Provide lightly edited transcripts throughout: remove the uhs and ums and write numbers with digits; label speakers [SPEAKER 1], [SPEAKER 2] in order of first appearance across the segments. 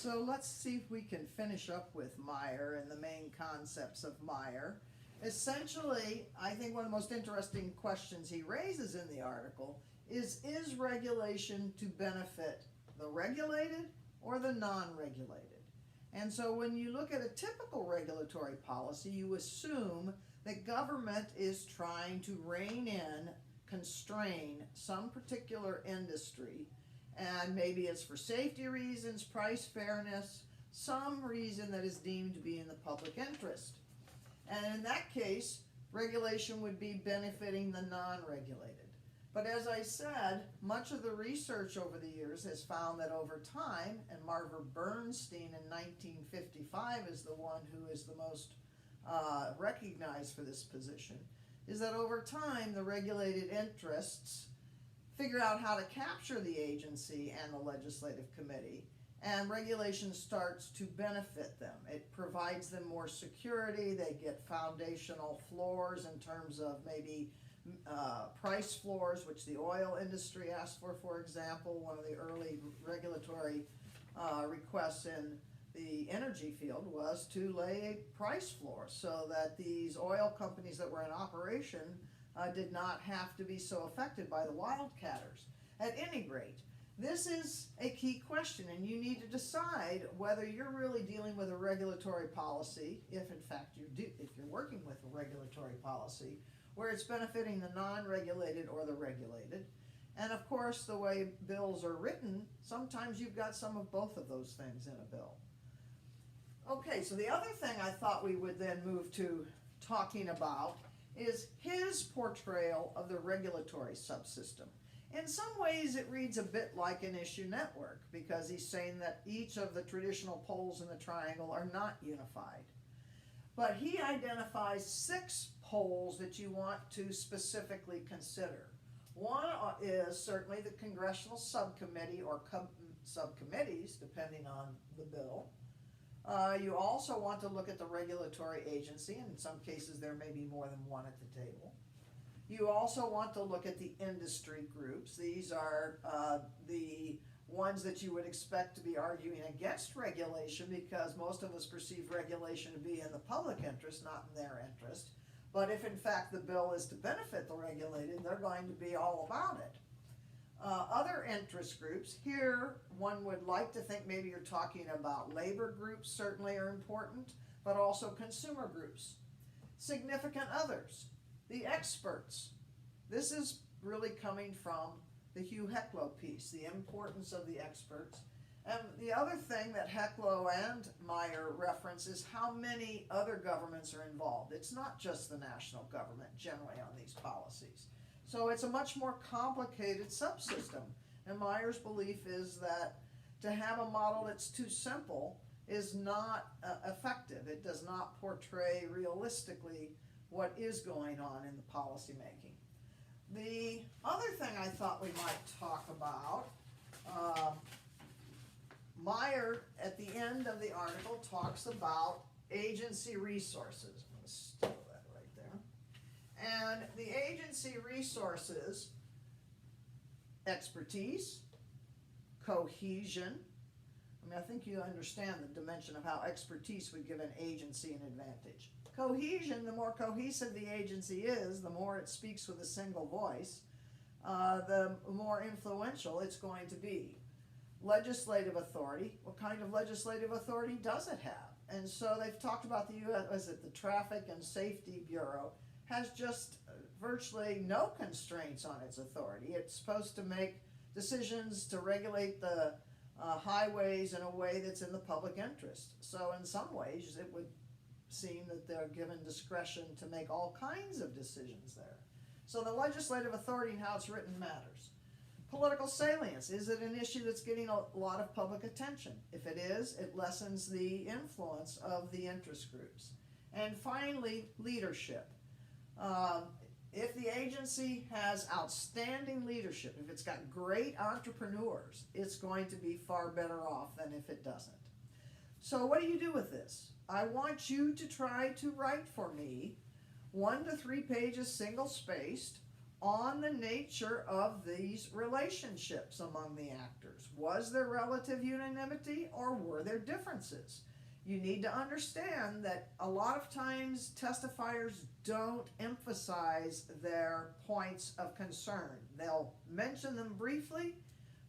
[SPEAKER 1] So let's see if we can finish up with Meyer and the main concepts of Meyer. Essentially, I think one of the most interesting questions he raises in the article is regulation to benefit the regulated or the non-regulated? And so when you look at a typical regulatory policy, you assume that government is trying to rein in, constrain some particular industry, and maybe it's for safety reasons, price fairness, some reason that is deemed to be in the public interest. And in that case, regulation would be benefiting the non-regulated. But as I said, much of the research over the years has found that over time, and Marva Bernstein in 1955 is the one who is the most recognized for this position, is that over time the regulated interests figure out how to capture the agency and the legislative committee, and regulation starts to benefit them. It provides them more security. They get foundational floors in terms of maybe price floors, which the oil industry asked for example. One of the early regulatory requests in the energy field was to lay a price floor so that these oil companies that were in operation did not have to be so affected by the wildcatters. At any rate, this is a key question, and you need to decide whether you're really dealing with a regulatory policy, if in fact if you're working with a regulatory policy, where it's benefiting the non-regulated or the regulated. And of course, the way bills are written, sometimes you've got some of both of those things in a bill. Okay, so the other thing I thought we would then move to talking about is his portrayal of the regulatory subsystem. In some ways it reads a bit like an issue network, because he's saying that each of the traditional poles in the triangle are not unified. But he identifies 6 poles that you want to specifically consider. One is certainly the congressional subcommittee or subcommittees, depending on the bill. You also want to look at the regulatory agency, and in some cases there may be more than one at the table. You also want to look at the industry groups. These are the ones that you would expect to be arguing against regulation, because most of us perceive regulation to be in the public interest, not in their interest. But if in fact the bill is to benefit the regulated, they're going to be all about it. Other interest groups, here one would like to think maybe you're talking about labor groups, certainly are important, but also consumer groups. Significant others, the experts. This is really coming from the Hugh Hecklow piece, the importance of the experts. And the other thing that Hecklow and Meyer reference is how many other governments are involved. It's not just the national government generally on these policies. So it's a much more complicated subsystem. And Meyer's belief is that to have a model that's too simple is not effective. It does not portray realistically what is going on in the policy making. The other thing I thought we might talk about, Meyer at the end of the article talks about agency resources. I'm going to steal that right there. And the agency resources, expertise, cohesion. I mean, I think you understand the dimension of how expertise would give an agency an advantage. Cohesion, the more cohesive the agency is, the more it speaks with a single voice, the more influential it's going to be. Legislative authority, what kind of legislative authority does it have? And so they've talked about the the Traffic and Safety Bureau has just virtually no constraints on its authority. It's supposed to make decisions to regulate the highways in a way that's in the public interest. So in some ways it would seem that they're given discretion to make all kinds of decisions there. So the legislative authority and how it's written matters. Political salience, is it an issue that's getting a lot of public attention? If it is, it lessens the influence of the interest groups. And finally, leadership. If the agency has outstanding leadership, if it's got great entrepreneurs, it's going to be far better off than if it doesn't. So what do you do with this? I want you to try to write for me 1 to 3 pages single-spaced on the nature of these relationships among the actors. Was there relative unanimity or were there differences? You need to understand that a lot of times testifiers don't emphasize their points of concern. They'll mention them briefly,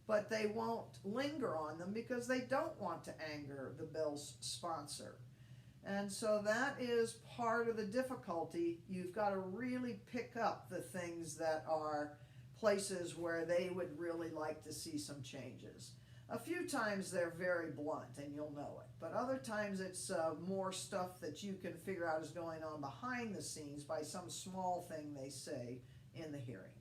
[SPEAKER 1] but they won't linger on them because they don't want to anger the bill's sponsor. And so that is part of the difficulty. You've got to really pick up the things that are places where they would really like to see some changes. A few times they're very blunt and you'll know it, but other times it's more stuff that you can figure out is going on behind the scenes by some small thing they say in the hearing.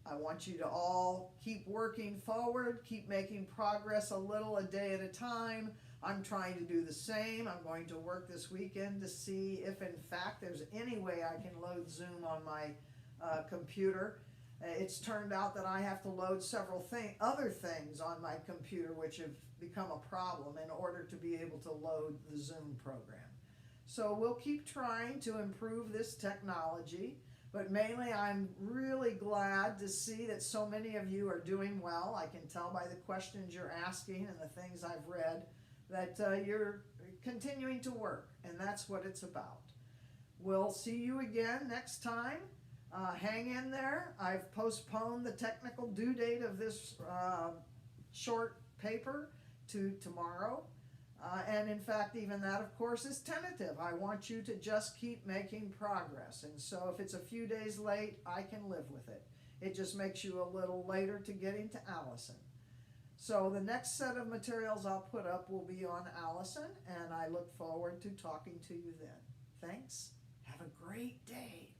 [SPEAKER 1] I want you to all keep working forward, keep making progress a little a day at a time. I'm trying to do the same. I'm going to work this weekend to see if in fact there's any way I can load Zoom on my computer. It's turned out that I have to load several other things on my computer which have become a problem in order to be able to load the Zoom program. So we'll keep trying to improve this technology, but mainly I'm really glad to see that so many of you are doing well. I can tell by the questions you're asking and the things I've read that you're continuing to work, and that's what it's about. We'll see you again next time. Hang in there. I've postponed the technical due date of this short paper to tomorrow. And in fact, even that, of course, is tentative. I want you to just keep making progress. And so if it's a few days late, I can live with it. It just makes you a little later to getting to Allison. So the next set of materials I'll put up will be on Allison, and I look forward to talking to you then. Thanks. Have a great day.